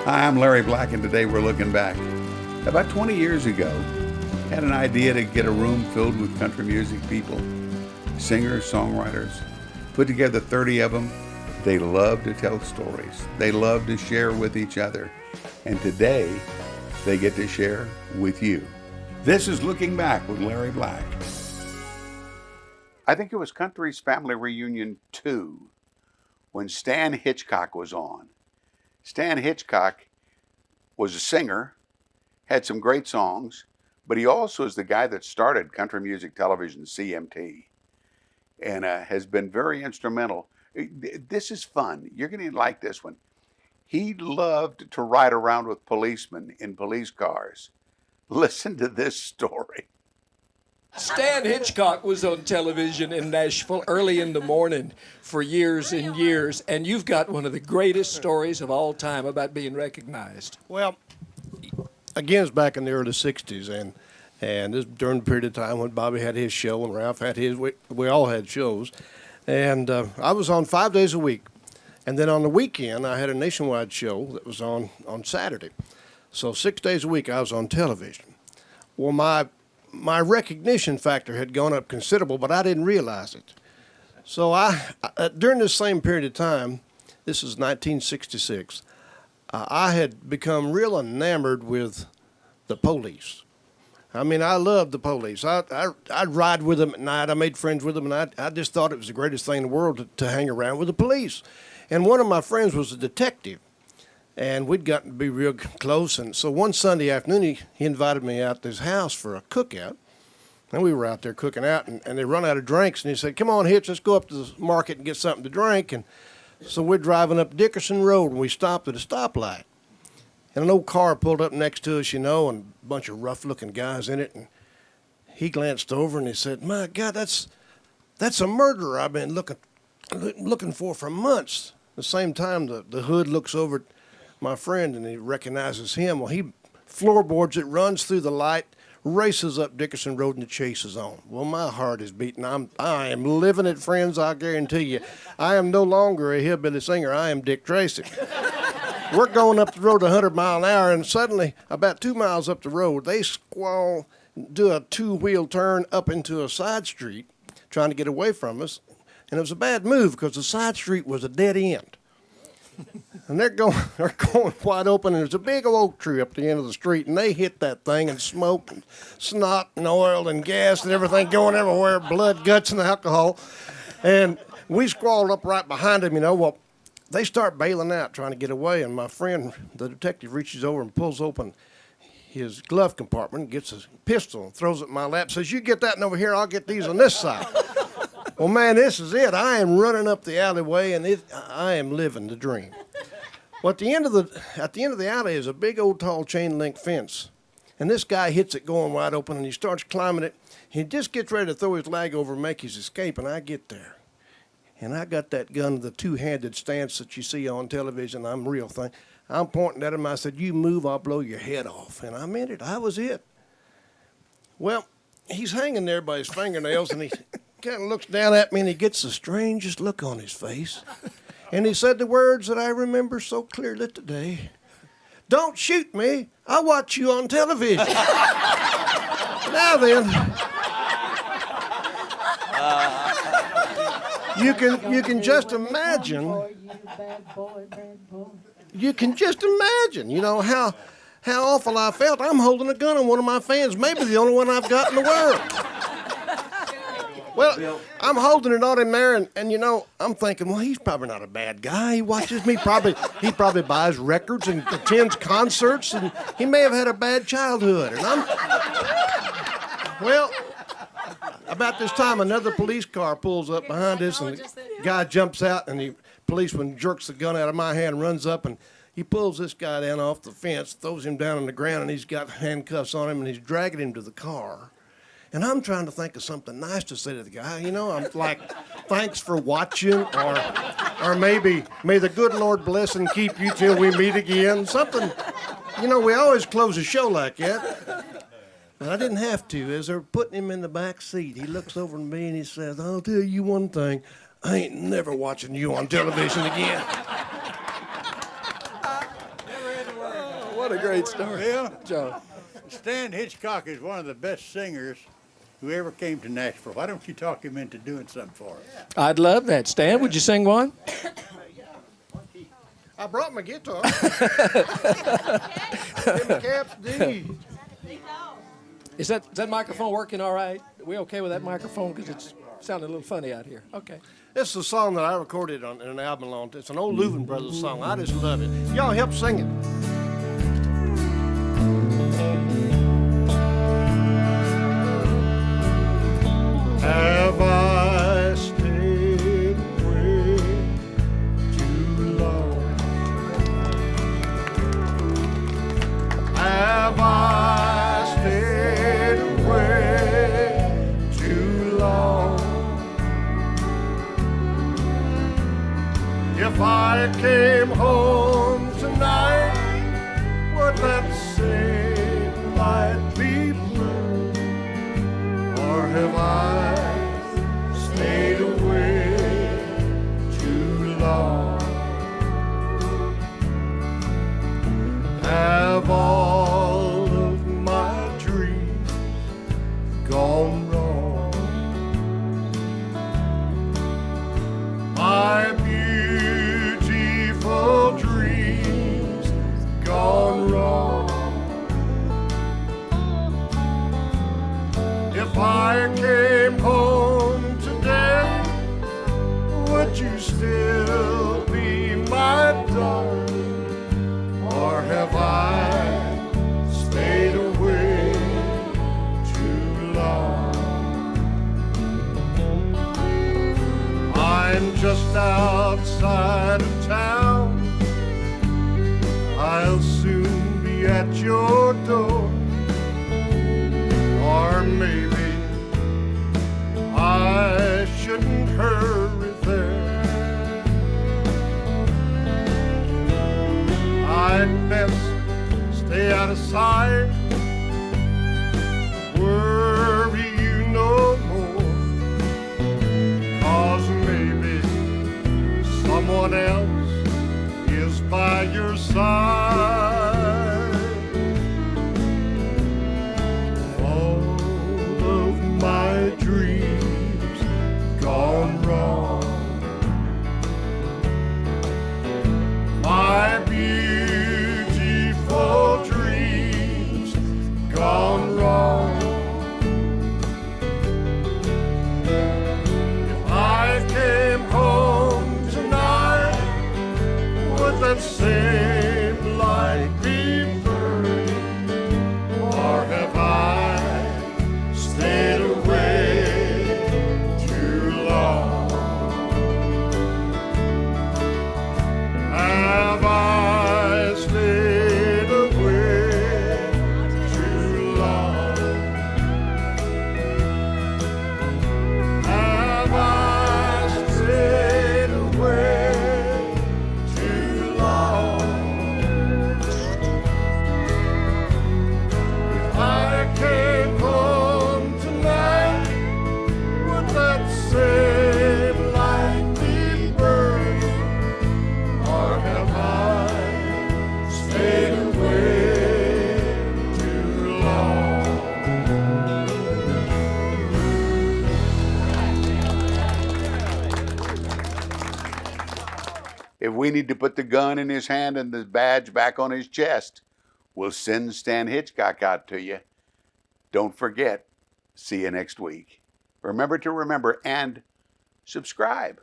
Hi, I'm Larry Black, and today we're looking back. About 20 years ago, I had an idea to get a room filled with country music people, singers, songwriters, put together 30 of them. They love to tell stories. They love to share with each other. And today, they get to share with you. This is Looking Back with Larry Black. I think it was Country's Family Reunion 2 when Stan Hitchcock was on. Stan Hitchcock was a singer, had some great songs, but he also is the guy that started country music television, CMT, and has been very instrumental. This is fun. You're going to like this one. He loved to ride around with policemen in police cars. Listen to this story. Stan Hitchcock was on television in Nashville early in the morning for years and years, and you've got one of the greatest stories of all time about being recognized. Well, again, it's back in the early 60s, and this during the period of time when Bobby had his show and Ralph had his. We all had shows, and I was on 5 days a week. And then on the weekend, I had a nationwide show that was on Saturday. So 6 days a week, I was on television. Well, my recognition factor had gone up considerable, but I didn't realize it. So during this same period of time, this is 1966, I had become real enamored with the police. I mean, I loved the police. I'd ride with them at night. I made friends with them, and I just thought it was the greatest thing in the world to hang around with the police. And one of my friends was a detective, and we'd gotten to be real close. And so one Sunday afternoon, he invited me out to his house for a cookout. And we were out there cooking out, and they run out of drinks. And he said, "Come on, Hitch, let's go up to the market and get something to drink." And so we're driving up Dickerson Road, and we stopped at a stoplight. And an old car pulled up next to us, and a bunch of rough-looking guys in it. And he glanced over, and he said, "My God, that's a murderer I've been looking for months." At the same time, the hood looks over at my friend, and he recognizes him. Well, he floorboards it, runs through the light, races up Dickerson Road, and the chase is on. Well, my heart is beating. I am living it, friends, I guarantee you. I am no longer a hillbilly singer. I am Dick Tracy. We're going up the road 100 miles an hour, and suddenly, about 2 miles up the road, they do a two-wheel turn up into a side street, trying to get away from us. And it was a bad move because the side street was a dead end. And they're going wide open, and there's a big oak tree up the end of the street, and they hit that thing, and smoke and snot and oil and gas and everything going everywhere, blood, guts, and alcohol. And we squalled up right behind them, Well, they start bailing out, trying to get away, and my friend, the detective, reaches over and pulls open his glove compartment, gets a pistol, and throws it in my lap, says, "You get that one over here, I'll get these on this side." Well, man, this is it. I am running up the alleyway, and I am living the dream. Well, at the end of the alley is a big old tall chain link fence, and this guy hits it going wide open, and he starts climbing it. He just gets ready to throw his leg over and make his escape, and I get there, and I got that gun, the two-handed stance that you see on television. I'm real thing. I'm pointing at him. I said, "You move, I'll blow your head off," and I meant it. I was it. Well, he's hanging there by his fingernails, and he kind of looks down at me, and he gets the strangest look on his face. And he said the words that I remember so clearly today. "Don't shoot me. I watch you on television." Now then, you can just imagine. You can just imagine, how awful I felt. I'm holding a gun on one of my fans, maybe the only one I've got in the world. Well, I'm holding it on him there, and I'm thinking, well, he's probably not a bad guy. He watches me. He probably buys records and attends concerts, and he may have had a bad childhood. And well, about this time, another police car pulls up behind us, and the guy jumps out, and the policeman jerks the gun out of my hand, runs up, and he pulls this guy down off the fence, throws him down on the ground, and he's got handcuffs on him, and he's dragging him to the car. And I'm trying to think of something nice to say to the guy. I'm like, "Thanks for watching," or maybe, "May the good Lord bless and keep you till we meet again." Something, we always close a show like that. But I didn't have to. As they're putting him in the back seat, he looks over at me and he says, "I'll tell you one thing. I ain't never watching you on television again." What a great story. Bill, Joe. Stan Hitchcock is one of the best singers who ever came to Nashville. Why don't you talk him into doing something for us? I'd love that. Stan, would you sing one? I brought my guitar. Give me caps D. Is that microphone working all right? Are we okay with that microphone? Because it's sounding a little funny out here. Okay. This is a song that I recorded on in an album on. It's an old Lookin Brothers song. I just love it. Y'all help sing it. Have I stayed away too long? Have I stayed away too long? If I came home tonight, would that same light be blue? Or have I stayed away too long? Have all of my dreams gone wrong? My beautiful dreams gone wrong. If I came home today, would you still be my darling? Or have I stayed away too long? I'm just outside of town. I'll soon be at your door. Or maybe I shouldn't hurry there. I'd best stay out of sight, worry you no more. 'Cause maybe someone else is by your side. My dreams gone wrong. My beautiful dreams gone wrong. If I came home tonight, would that same light be burning? Or have I stayed away too long? Have I stayed away too long? Have I stayed away too long? If I came home tonight, would that same light be burning? Or have I stayed away too long? If we need to put the gun in his hand and the badge back on his chest, we'll send Stan Hitchcock out to you. Don't forget, see you next week. Remember to remember and subscribe.